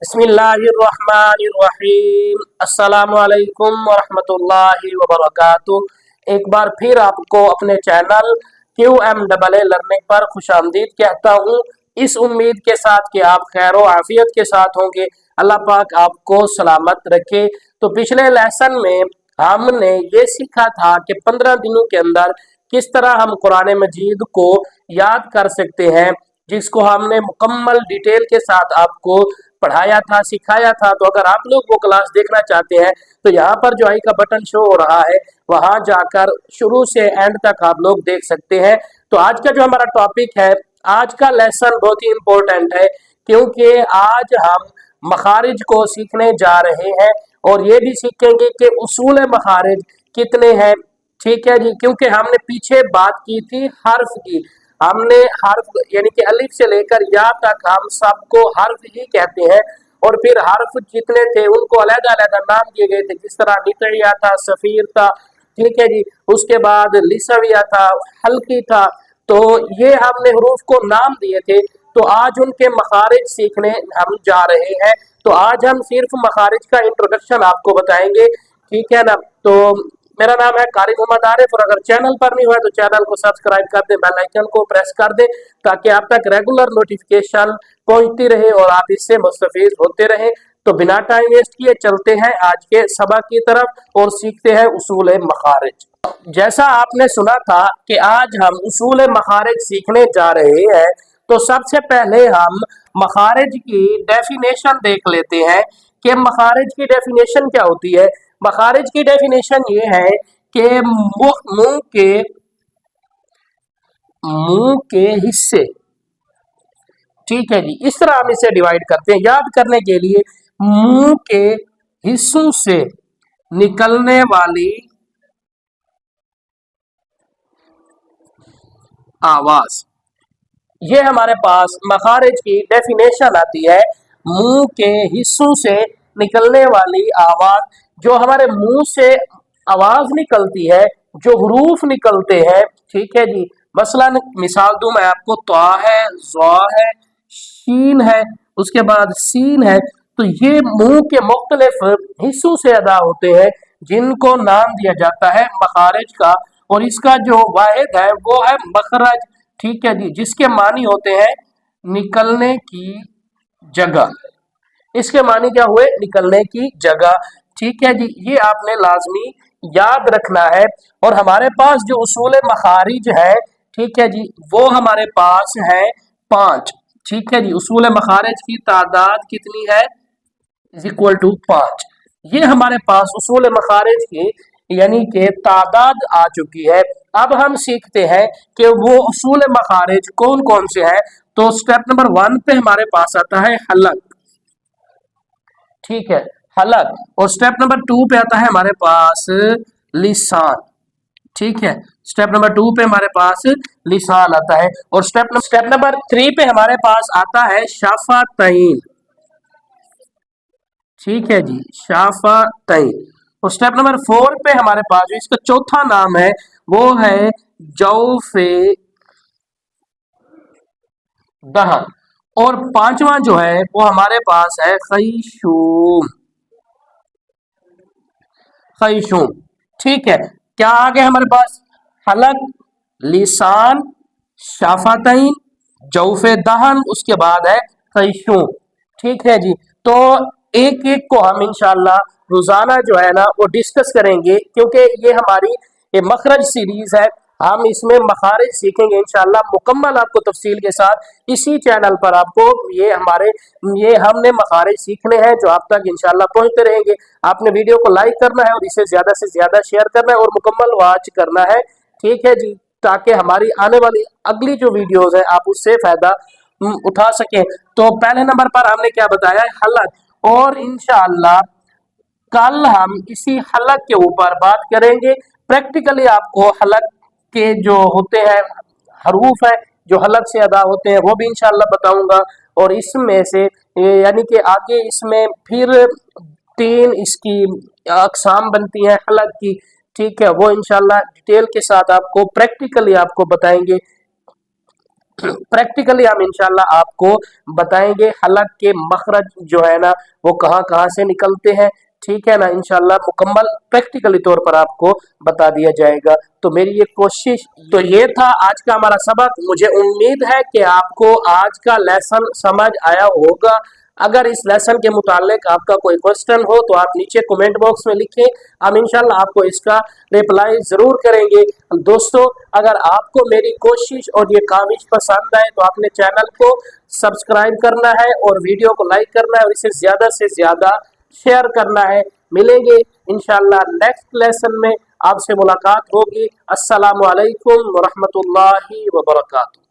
बिस्मिल्लाहिर्रहमानिर्रहीम अस्सलामु अलैकुम वरहमतुल्लाहि वबरकातुह। एक बार फिर आपको अपने चैनल QMAA लर्निंग पर खुशामदीद कहता हूँ, इस उम्मीद के साथ कि आप खैर व आफियत के साथ होंगे। अल्लाह पाक आपको सलामत रखे। तो पिछले लेसन में हमने ये सीखा था कि 15 दिनों के अंदर किस तरह हम कुरान मजीद को याद कर सकते हैं, जिसको हमने मुकम्मल डिटेल के साथ आपको पढ़ाया था, सिखाया था। तो अगर आप लोग वो क्लास देखना चाहते हैं तो यहाँ पर जो आई का बटन शो हो रहा है वहां जाकर शुरू से एंड तक आप लोग देख सकते हैं। तो आज का जो हमारा टॉपिक है, आज का लेसन बहुत ही इम्पोर्टेंट है, क्योंकि आज हम मखारिज को सीखने जा रहे हैं और ये भी सीखेंगे कि उसूल मखारिज कितने हैं। ठीक है जी, क्योंकि हमने पीछे बात की थी हर्फ की। हमने हर्फ यानी कि अलिफ से लेकर या तक हम सबको हर्फ ही कहते हैं, और फिर हर्फ जितने थे उनको अलग अलग नाम दिए गए थे, जिस तरह नितरिया था, सफीर था, ठीक है जी, उसके बाद लिसविया था, हल्की था। तो ये हमने हरूफ को नाम दिए थे। तो आज उनके मखारिज सीखने हम जा रहे हैं। तो आज हम सिर्फ मखारिज का इंट्रोडक्शन आपको बताएंगे, ठीक है ना। तो मेरा नाम है कारी मोहम्मद आरिफ, और अगर चैनल पर नहीं हुआ तो चैनल को सब्सक्राइब कर दे, बेल आइकन को प्रेस कर दे, ताकि आप तक रेगुलर नोटिफिकेशन पहुंचती रहे और आप इससे मुस्तफीद होते रहे। तो बिना टाइम वेस्ट किए चलते हैं आज के सबक की तरफ और सीखते हैं उसूल मखारिज। जैसा आपने सुना था कि आज हम उसूल मखारिज सीखने जा रहे हैं, तो सबसे पहले हम मखारिज की डेफिनेशन देख लेते हैं कि मखारिज की डेफिनेशन क्या होती है। मखारिज की डेफिनेशन ये है कि मुंह के हिस्से, ठीक है जी, इस तरह हम इसे डिवाइड करते हैं याद करने के लिए। मुंह के हिस्सों से निकलने वाली आवाज, ये हमारे पास मखारिज की डेफिनेशन आती है। मुंह के हिस्सों से निकलने वाली आवाज, जो हमारे मुंह से आवाज निकलती है, जो हरूफ निकलते हैं, ठीक है जी। मसलन मिसाल दूं मैं आपको, त्वा है, ज़ा है, शीन है, उसके बाद सीन है। तो ये मुंह के मुख्तलिफ हिस्सों से अदा होते हैं, जिनको नाम दिया जाता है मखारिज का। और इसका जो वाहिद है वो है मखरज, ठीक है जी, जिसके मानी होते हैं निकलने की जगह। इसके मानी क्या हुए? निकलने की जगह, ठीक है जी। ये आपने लाजमी याद रखना है। और हमारे पास जो उसूल मखारिज है, ठीक है जी, वो हमारे पास है 5, ठीक है जी। उसूल मखारिज की तादाद कितनी है? Is equal to 5। ये हमारे पास उसूल मखारिज की यानी कि तादाद आ चुकी है। अब हम सीखते हैं कि वो उसूल मखारिज कौन कौन से हैं। तो स्टेप नंबर 1 पे हमारे पास आता है हलक, ठीक है, हलक। और स्टेप नंबर 2 पे आता है हमारे पास लिसान, ठीक है। स्टेप नंबर 2 पे हमारे पास लिसान आता है। और स्टेप नंबर 3 पे हमारे पास आता है शाफातैन, ठीक है जी, शाफातैन। और स्टेप नंबर 4 पे हमारे पास जो इसका चौथा नाम है वो है जौफे दहन। और पांचवा जो है वो हमारे पास है खैशूम, खैशूम, ठीक है। क्या आ गया हमारे पास? हलक, लिसान, शाफातैन, जौफे दहन, उसके बाद है खैशूम, ठीक है जी। तो एक एक को हम इंशाल्लाह रोजाना जो है ना वो डिस्कस करेंगे, क्योंकि ये हमारी ये मखरज सीरीज है। हम इसमें मखारिज सीखेंगे इंशाल्लाह मुकम्मल आपको तफसील के साथ इसी चैनल पर। आपको ये हमने मखारिज सीखने हैं जो आप तक इंशाल्लाह पहुंचते रहेंगे। आपने वीडियो को लाइक करना है और इसे ज्यादा से ज्यादा शेयर करना है और मुकम्मल वॉच करना है, ठीक है जी, ताकि हमारी आने वाली अगली जो वीडियोस है आप उससे फायदा उठा सकें। तो पहले नंबर पर हमने क्या बताया है? हलक। और इंशाअल्लाह कल हम इसी हलक के ऊपर बात करेंगे। प्रैक्टिकली आपको हलक के जो होते हैं हरूफ है जो हलक से अदा होते हैं वो भी इंशाअल्लाह बताऊंगा। और इसमें से यानी कि आगे इसमें फिर 3 इसकी अकसाम बनती हैं हलक की, ठीक है, वो इंशाअल्लाह डिटेल के साथ आपको प्रैक्टिकली आपको बताएंगे। प्रैक्टिकली हम इंशाल्लाह आपको बताएंगे हलक के मखरज जो है ना वो कहाँ कहाँ से निकलते हैं, ठीक है ना। इंशाल्लाह मुकम्मल प्रैक्टिकली तौर पर आपको बता दिया जाएगा। तो मेरी ये कोशिश, तो ये था आज का हमारा सबक। मुझे उम्मीद है कि आपको आज का लेसन समझ आया होगा। अगर इस लेसन के मुतालिक आपका कोई क्वेश्चन हो तो आप नीचे कमेंट बॉक्स में लिखें, हम इंशाल्लाह आपको इसका रिप्लाई ज़रूर करेंगे। दोस्तों, अगर आपको मेरी कोशिश और ये काविश पसंद आए तो आपने चैनल को सब्सक्राइब करना है और वीडियो को लाइक करना है और इसे ज़्यादा से ज़्यादा शेयर करना है। मिलेंगे इंशाल्लाह नेक्स्ट लेसन में, आपसे मुलाकात होगी। अस्सलामु अलैकुम व रहमतुल्लाहि व बरकातहू।